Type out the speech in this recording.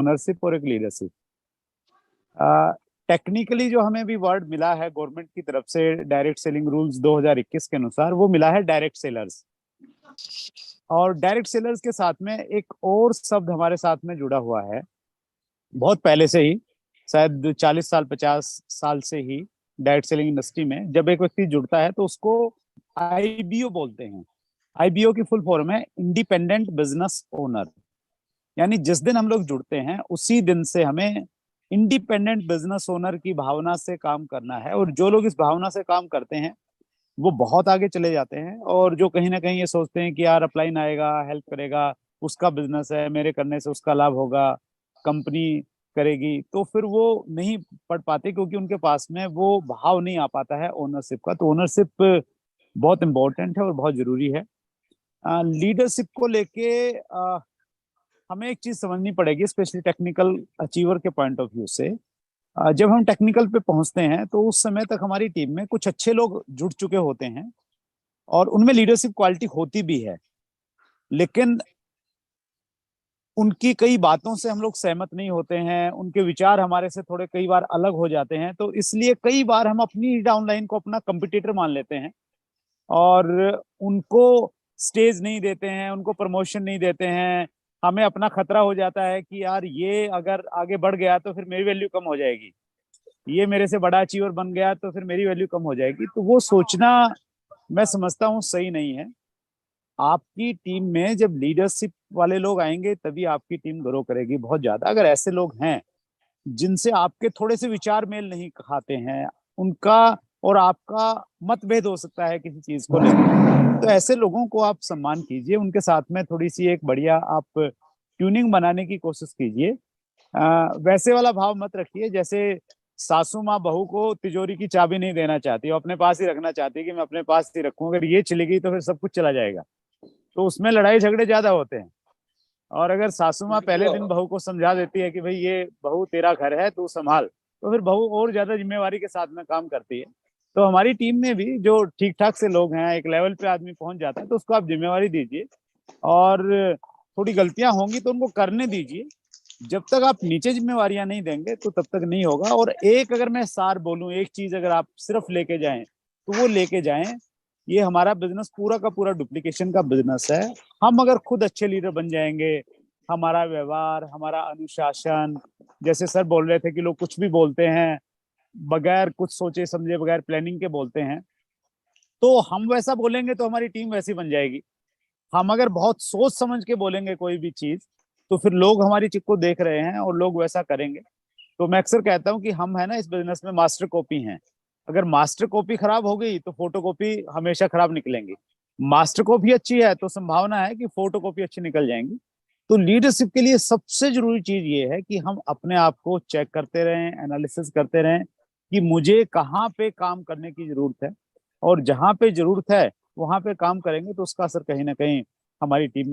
Ownership और एक leadership. Technically जो हमें भी वर्ड मिला है गवर्नमेंट की तरफ से डायरेक्ट सेलिंग रूल्स 2021 के अनुसार, वो मिला है डायरेक्ट सेलर्स। और डायरेक्ट सेलर्स के साथ में एक और शब्द हमारे साथ में जुड़ा हुआ है बहुत पहले से ही, शायद 40 साल 50 साल से ही। डायरेक्ट सेलिंग इंडस्ट्री में जब एक व्यक्ति जुड़ता है तो उसको आईबीओ बोलते हैं। आईबीओ की फुल फॉर्म है इंडिपेंडेंट बिजनेस ओनर। यानी जिस दिन हम लोग जुड़ते हैं उसी दिन से हमें इंडिपेंडेंट बिजनेस ओनर की भावना से काम करना है। और जो लोग इस भावना से काम करते हैं वो बहुत आगे चले जाते हैं। और जो कहीं ना कहीं ये सोचते हैं कि यार अपलाइन आएगा, हेल्प करेगा, उसका बिजनेस है, मेरे करने से उसका लाभ होगा, कंपनी करेगी, तो फिर वो नहीं पढ़ पाते क्योंकि उनके पास में वो भाव नहीं आ पाता है ओनरशिप का। तो ओनरशिप बहुत इंपॉर्टेंट है और बहुत जरूरी है। लीडरशिप को लेके हमें एक चीज समझनी पड़ेगी, स्पेशली टेक्निकल अचीवर के पॉइंट ऑफ व्यू से। जब हम टेक्निकल पे पहुंचते हैं तो उस समय तक हमारी टीम में कुछ अच्छे लोग जुड़ चुके होते हैं और उनमें लीडरशिप क्वालिटी होती भी है, लेकिन उनकी कई बातों से हम लोग सहमत नहीं होते हैं, उनके विचार हमारे से थोड़े कई बार अलग हो जाते हैं। तो इसलिए कई बार हम अपनी डाउनलाइन को अपना कंपिटिटर मान लेते हैं और उनको स्टेज नहीं देते हैं, उनको प्रमोशन नहीं देते हैं। हमें अपना खतरा हो जाता है कि यार ये अगर आगे बढ़ गया तो फिर मेरी वैल्यू कम हो जाएगी, ये मेरे से बड़ा अचीवर बन गया तो फिर मेरी वैल्यू कम हो जाएगी। तो वो सोचना मैं समझता हूँ सही नहीं है। आपकी टीम में जब लीडरशिप वाले लोग आएंगे तभी आपकी टीम ग्रो करेगी बहुत ज्यादा। अगर ऐसे लोग हैं जिनसे आपके थोड़े से विचार मेल नहीं खाते हैं, उनका और आपका मतभेद हो सकता है किसी चीज को लेकर, तो ऐसे लोगों को आप सम्मान कीजिए, उनके साथ में थोड़ी सी एक बढ़िया आप ट्यूनिंग बनाने की कोशिश कीजिए। वैसे वाला भाव मत रखिए जैसे सासू माँ बहू को तिजोरी की चाबी नहीं देना चाहती, वो अपने पास ही रखना चाहती है कि मैं अपने पास ही रखूं, अगर ये चली गई तो फिर सब कुछ चला जाएगा। तो उसमें लड़ाई झगड़े ज्यादा होते हैं। और अगर सासू माँ पहले दिन बहू को समझा देती है कि भाई ये बहू तेरा घर है, तू संभाल, तो फिर बहू और ज्यादा जिम्मेवारी के साथ में काम करती है। तो हमारी टीम में भी जो ठीक ठाक से लोग हैं, एक लेवल पे आदमी पहुंच जाता है तो उसको आप जिम्मेवारी दीजिए और थोड़ी गलतियां होंगी तो उनको करने दीजिए। जब तक आप नीचे जिम्मेवारियां नहीं देंगे तो तब तक नहीं होगा। और एक अगर मैं सार बोलूं, एक चीज अगर आप सिर्फ लेके जाएं तो वो लेके जाएं, ये हमारा बिजनेस पूरा का पूरा डुप्लीकेशन का बिजनेस है। हम अगर खुद अच्छे लीडर बन जाएंगे, हमारा व्यवहार, हमारा अनुशासन, जैसे सर बोल रहे थे कि लोग कुछ भी बोलते हैं बगैर कुछ सोचे समझे, बगैर प्लानिंग के बोलते हैं, तो हम वैसा बोलेंगे तो हमारी टीम वैसी बन जाएगी। हम अगर बहुत सोच समझ के बोलेंगे कोई भी चीज तो फिर लोग हमारी चीज को देख रहे हैं और लोग वैसा करेंगे। तो मैं अक्सर कहता हूँ कि हम है ना इस बिजनेस में मास्टर कॉपी हैं। अगर मास्टर कॉपी खराब हो गई तो फोटो कॉपी हमेशा खराब निकलेंगी। मास्टर कॉपी अच्छी है तो संभावना है कि फोटो कॉपी अच्छी निकल जाएंगी। तो लीडरशिप के लिए सबसे जरूरी चीज ये है कि हम अपने आप को चेक करते रहें, एनालिसिस करते रहें कि मुझे कहाँ पे काम करने की जरूरत है, और जहां पे जरूरत है वहां पे काम करेंगे तो उसका असर कहीं ना कहीं हमारी टीम